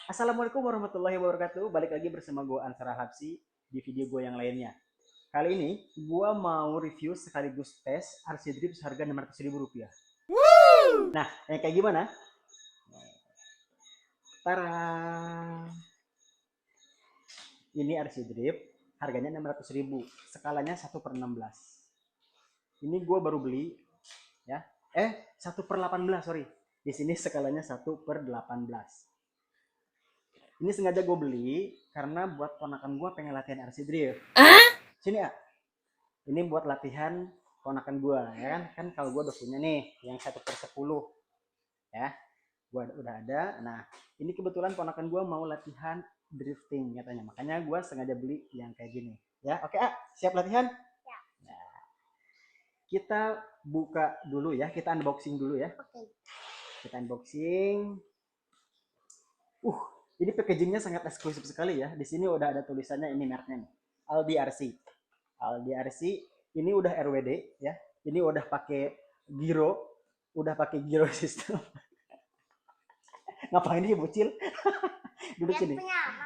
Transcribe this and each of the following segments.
Assalamualaikum warahmatullahi wabarakatuh. Balik lagi bersama gue Ansar Habsi di video gue yang lainnya. Kali ini gue mau review sekaligus tes RC Drip seharga Rp600.000. Nah, yang kayak gimana? Tara. Ini RC Drip, harganya Rp600.000. Skalanya 1/16. Ini gue baru beli ya. 1/18, sorry. Di sini skalanya 1/18. Ini sengaja gue beli karena buat ponakan gue pengen latihan RC Drift. Sini ya. Ini buat latihan ponakan gue ya kan. Kan kalau gue udah punya nih yang 1/10 ya. Gue udah ada. Nah, ini kebetulan ponakan gue mau latihan drifting katanya. Makanya gue sengaja beli yang kayak gini. Ya, oke siap latihan? Ya. Nah, kita buka dulu ya. Kita unboxing dulu ya. Oke. Kita unboxing. Ini packagingnya sangat eksklusif sekali ya. Di sini udah ada tulisannya, ini mereknya nih. Aldi RC. Aldi RC ini udah RWD ya. Ini udah pakai giro sistem. Ngapain dia bocil? Duduk sini.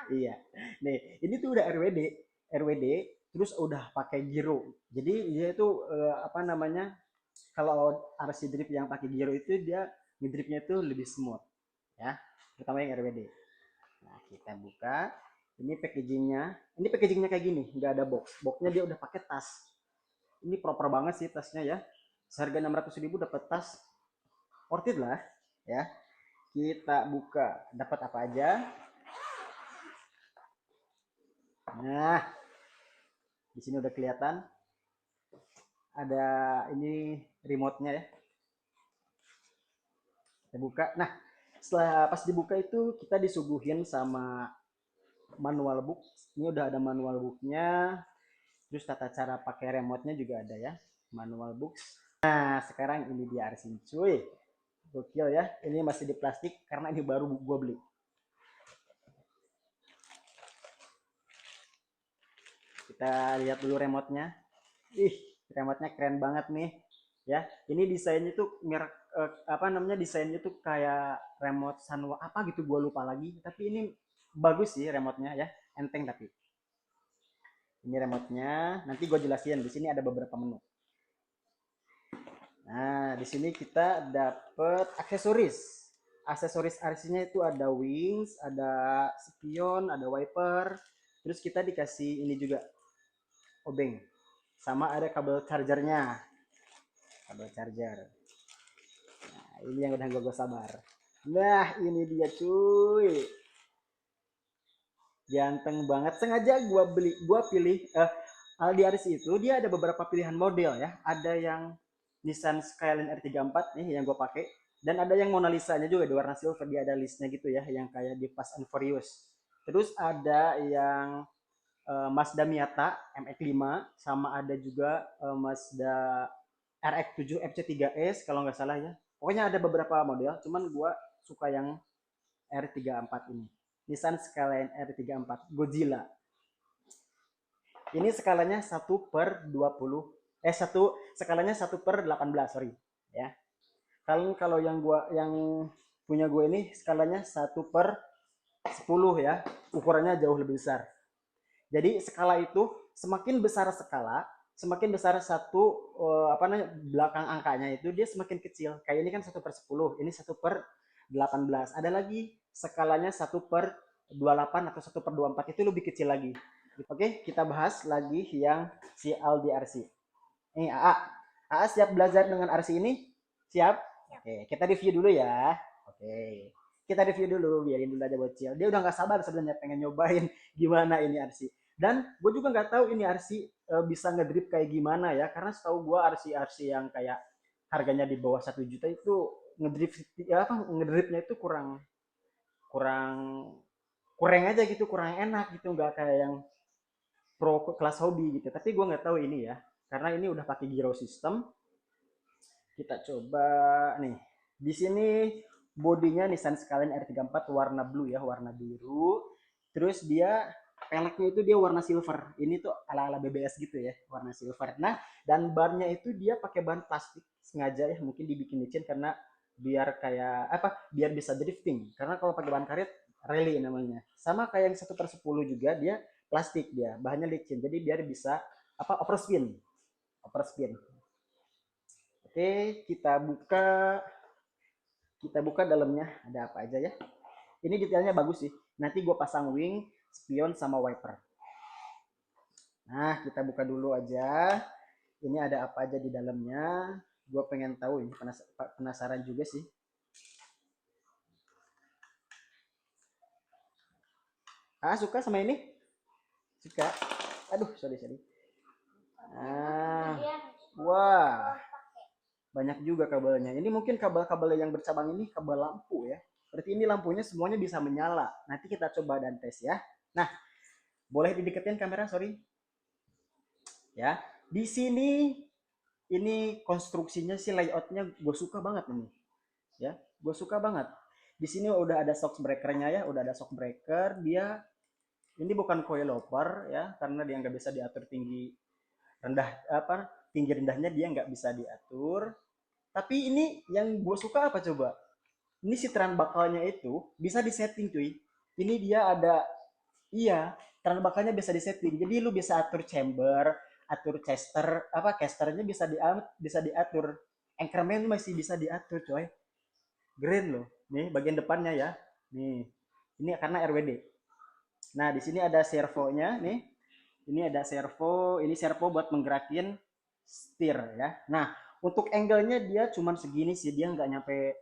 Iya. Nih, ini tuh udah RWD terus udah pakai giro. Jadi dia itu apa namanya? Kalau RC drip yang pakai giro itu dia ngedripnya itu lebih smooth ya. Terutama yang RWD. Nah, kita buka. Ini packagingnya kayak gini, nggak ada boxnya dia udah pakai tas. Ini proper banget sih tasnya ya. Seharga 600.000 dapat tas, worth it lah ya. Kita buka, dapat apa aja. Nah, di sini udah kelihatan ada ini remote-nya ya. Kita buka. Nah, setelah pas dibuka itu kita disuguhin sama manual book. Ini udah ada manual booknya, terus tata cara pakai remote-nya juga ada ya, manual books. Nah, sekarang ini dia RC cuy, gokil ya. Ini masih di plastik karena ini baru gue beli. Kita lihat dulu remote-nya. Remote-nya keren banget nih ya. Ini desainnya tuh merek apa namanya, desainnya tuh kayak remote Sanwa apa gitu, gue lupa lagi, tapi ini bagus sih remote-nya ya, enteng. Tapi ini remote-nya, nanti gue jelasin. Di sini ada beberapa menu. Nah, di sini kita dapat aksesoris. Aksesoris RC-nya itu ada wings, ada spion, ada wiper. Terus kita dikasih ini juga, obeng. Sama ada kabel chargernya. Kabel charger. Nah, ini yang udah gue sabar. Nah, ini dia cuy. Ganteng banget. Sengaja gue pilih Aldi RC itu dia ada beberapa pilihan model ya. Ada yang Nissan Skyline R34 nih yang gue pakai, dan ada yang Mona Lisa-nya juga di warna silver, dia ada listnya gitu ya, yang kayak di Fast and Furious. Terus ada yang Mazda Miata MX-5, sama ada juga Mazda RX-7 FC3S kalau nggak salah ya. Pokoknya ada beberapa model, cuman gue suka yang R34 ini. Nissan Skyline R34 Godzilla. Ini skalanya 1/20, skalanya 1/18, sorry ya. Kalau yang punya gue ini skalanya 1/10 ya, ukurannya jauh lebih besar. Jadi skala itu semakin besar skala, semakin besar satu apa namanya, belakang angkanya itu dia semakin kecil. Kayak ini kan 1/10, ini 1/18. Ada lagi skalanya 1/28 atau 1/24, itu lebih kecil lagi. Oke, kita bahas lagi yang si Aldi RC. Ini AA. AA siap belajar dengan RC ini? Siap? Oke, kita review dulu ya. Oke, kita review dulu, biarin dulu aja bocil. Dia udah nggak sabar sebenarnya pengen nyobain gimana ini RC. Dan gue juga nggak tahu ini RC bisa ngedrip kayak gimana ya, karena setahu gue RC yang kayak harganya di bawah 1 juta itu ngedrip ya apa, ngedripnya itu kurang kurang kurang aja gitu, kurang enak gitu, nggak kayak yang pro kelas hobi gitu. Tapi gue nggak tahu ini ya, karena ini udah pakai gyro system. Kita coba nih. Di sini bodinya Nissan Skyline R34 warna blue ya, warna biru. Terus dia peleknya itu dia warna silver. Ini tuh ala-ala BBS gitu ya, warna silver. Nah, dan bannya itu dia pakai ban plastik sengaja ya, mungkin dibikin licin karena biar kayak apa? Biar bisa drifting. Karena kalau pakai ban karet rally namanya. Sama kayak yang 1/10 juga, dia plastik, dia bahannya licin, jadi biar bisa apa, overspin. Overspin. Oke, kita buka dalamnya ada apa aja ya. Ini detailnya bagus sih, nanti gue pasang wing, spion sama wiper. Nah, kita buka dulu aja, ini ada apa aja di dalamnya. Gue pengen tahu, ini penasaran juga sih. Suka sama ini? Suka. Aduh, sorry. Ah, wah, banyak juga kabelnya. Ini mungkin kabel-kabel yang bercabang, ini kabel lampu ya. Berarti ini lampunya semuanya bisa menyala. Nanti kita coba dan tes ya. Nah, boleh dideketin kamera, sorry. Ya, di sini ini konstruksinya sih, layoutnya gue suka banget ini. Ya, gue suka banget. Di sini udah ada shock breakernya ya, udah ada shock breaker. Dia ini bukan coilover ya, karena dia nggak bisa diatur tinggi rendah, apa, tinggi rendahnya dia nggak bisa diatur. Tapi ini yang gue suka apa coba? Ini si tran bakalnya itu bisa disetting cuy. Ini dia ada, iya, tran bakalnya bisa disetting. Jadi lu bisa atur chamber, atur caster, apa casternya bisa diatur. Anchorman masih bisa diatur coy. Green loh. Nih bagian depannya ya. Nih. Ini karena RWD. Nah, di sini ada servonya nih. Ini ada servo, ini servo buat menggerakin setir ya. Nah, untuk angle-nya dia cuman segini sih, dia nggak nyampe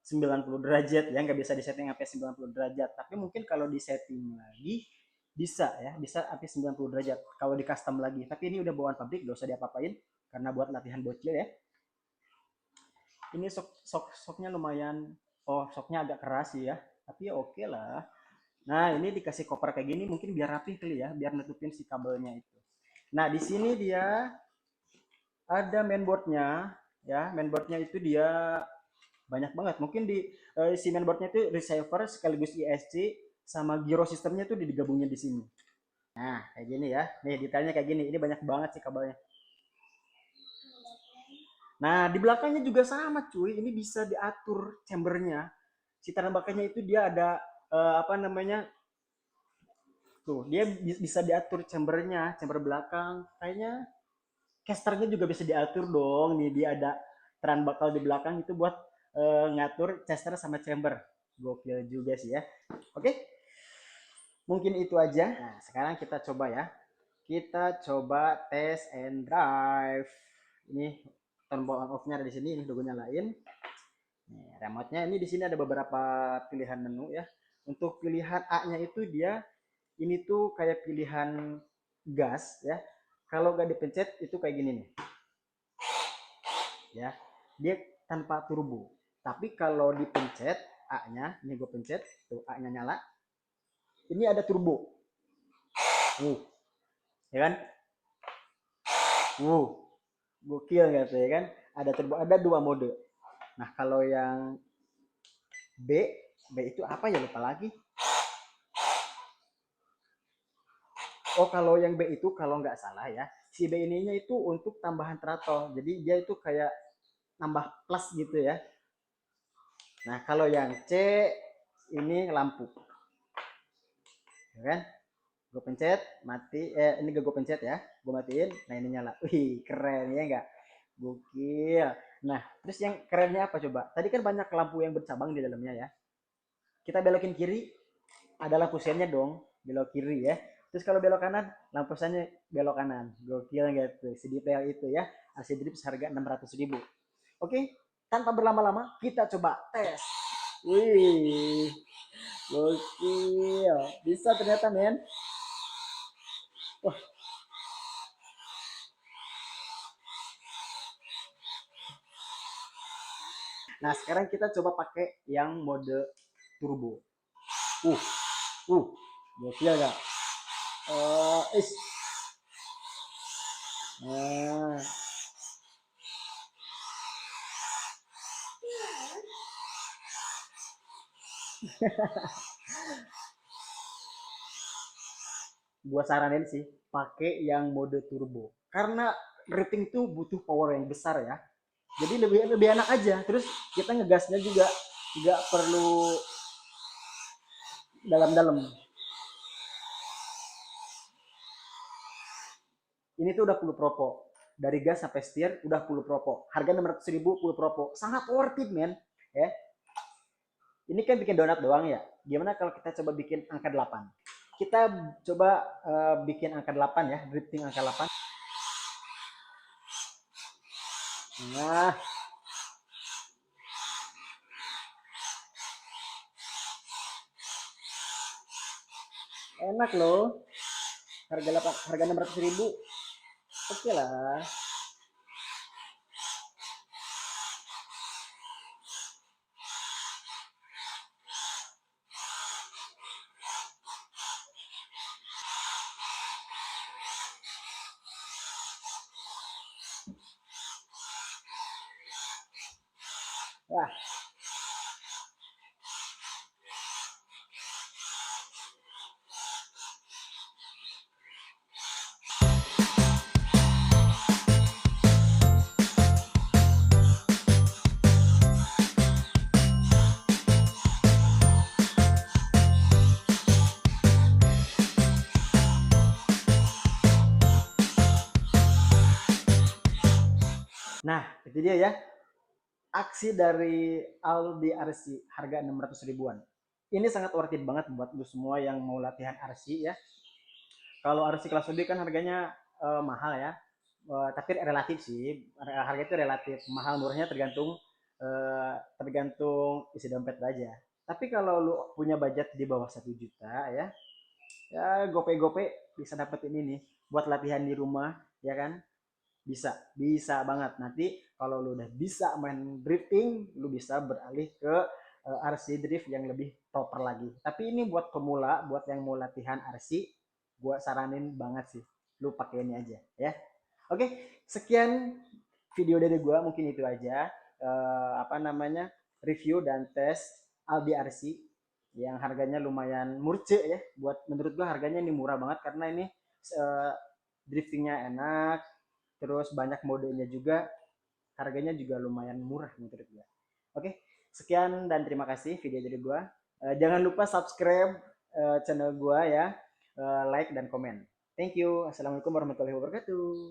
90 derajat ya, nggak bisa disetting sampai 90 derajat. Tapi mungkin kalau disetting lagi bisa ya, bisa sampai 90 derajat kalau di custom lagi. Tapi ini udah bawaan pabrik, gak usah diapa-apain karena buat latihan bocil ya. Ini soknya lumayan, soknya agak keras sih ya, tapi oke lah. Nah, ini dikasih koper kayak gini mungkin biar rapih kali ya, biar nutupin si kabelnya itu. Nah, di sini dia ada mainboardnya ya. Mainboardnya itu dia banyak banget. Mungkin di si mainboardnya itu receiver sekaligus ISC sama gyro sistemnya tuh digabungnya di sini. Nah, kayak gini ya. Nih, detailnya kayak gini. Ini banyak banget sih kabelnya. Nah, di belakangnya juga sama cuy. Ini bisa diatur chambernya. Si tembakannya itu dia ada apa namanya, tuh dia bisa diatur chambernya, chamber belakang. Kayaknya casternya juga bisa diatur dong. Nih dia ada tran bakal di belakang itu buat ngatur caster sama chamber. Gokil juga sih ya. Oke, mungkin itu aja. Nah, sekarang kita coba ya. Kita coba test and drive. Ini tombol on off-nya ada di sini, ini logo nyalain. Nih, remote-nya ini di sini ada beberapa pilihan menu ya. Untuk pilihan A-nya itu dia ini tuh kayak pilihan gas ya. Kalau gak dipencet itu kayak gini nih. Ya. Dia tanpa turbo. Tapi kalau dipencet A-nya, ini gue pencet, tuh A-nya nyala. Ini ada turbo. Ya kan? Gokil nggak tuh ya kan? Ada turbo, ada dua mode. Nah, kalau yang B, B itu apa ya, lupa lagi. Oh, kalau yang B itu kalau nggak salah ya, si B ininya itu untuk tambahan throttle. Jadi dia itu kayak nambah plus gitu ya. Nah, kalau yang C ini lampu. Ya kan? Gue pencet, mati. Ini gak gue pencet ya. Gue matiin. Nah, ini nyala. Wih, keren ya enggak? Gokil. Nah, terus yang kerennya apa coba? Tadi kan banyak lampu yang bercabang di dalamnya ya. Kita belokin kiri, ada lampu sennya dong, belok kiri ya. Terus kalau belok kanan, lampu sennya belok kanan. Gokil nggak tuh, sedetail itu ya. AC drip seharga 600.000. Oke, tanpa berlama-lama, kita coba tes. Wih, gokil. Bisa ternyata, men. Wah. Nah, sekarang kita coba pakai yang mode turbo. Uh, gokil gak? Is. Nah. Gua saranin sih pakai yang mode turbo karena drifting tuh butuh power yang besar ya, jadi lebih enak aja. Terus kita ngegasnya juga nggak perlu dalam-dalam. Ini tuh udah full propo. Dari gas sampai setir udah full propo. Harga 600.000 full propo. Sangat worth it, men. Ya. Ini kan bikin donat doang ya. Gimana kalau kita coba bikin angka 8? Kita coba bikin angka 8 ya, drifting angka 8. Nah, enak loh. Harga 600.000. Oke lah. Wah, nah itu dia ya. Aksi dari Aldi RC harga 600 ribuan. Ini sangat worth it banget buat lu semua yang mau latihan RC ya. Kalau RC kelas lebih kan harganya mahal ya. Tapi relatif sih. Harga itu relatif. Mahal murahnya tergantung isi dompet aja. Tapi kalau lu punya budget di bawah 1 juta ya, ya gope-gope bisa dapetin ini buat latihan di rumah ya kan. Bisa banget. Nanti kalau lu udah bisa main drifting, lu bisa beralih ke RC drift yang lebih proper lagi. Tapi ini buat pemula, buat yang mau latihan RC, gua saranin banget sih, lu pakai ini aja ya. Oke, sekian video dari gua, mungkin itu aja apa namanya, review dan tes Aldi RC yang harganya lumayan murce ya. Buat menurut gua harganya ini murah banget karena ini uh, driftingnya enak, terus banyak modenya juga, harganya juga lumayan murah menurut gue. Oke, sekian dan terima kasih video dari gue. Jangan lupa subscribe channel gue ya, like dan komen. Thank you. Assalamualaikum warahmatullahi wabarakatuh.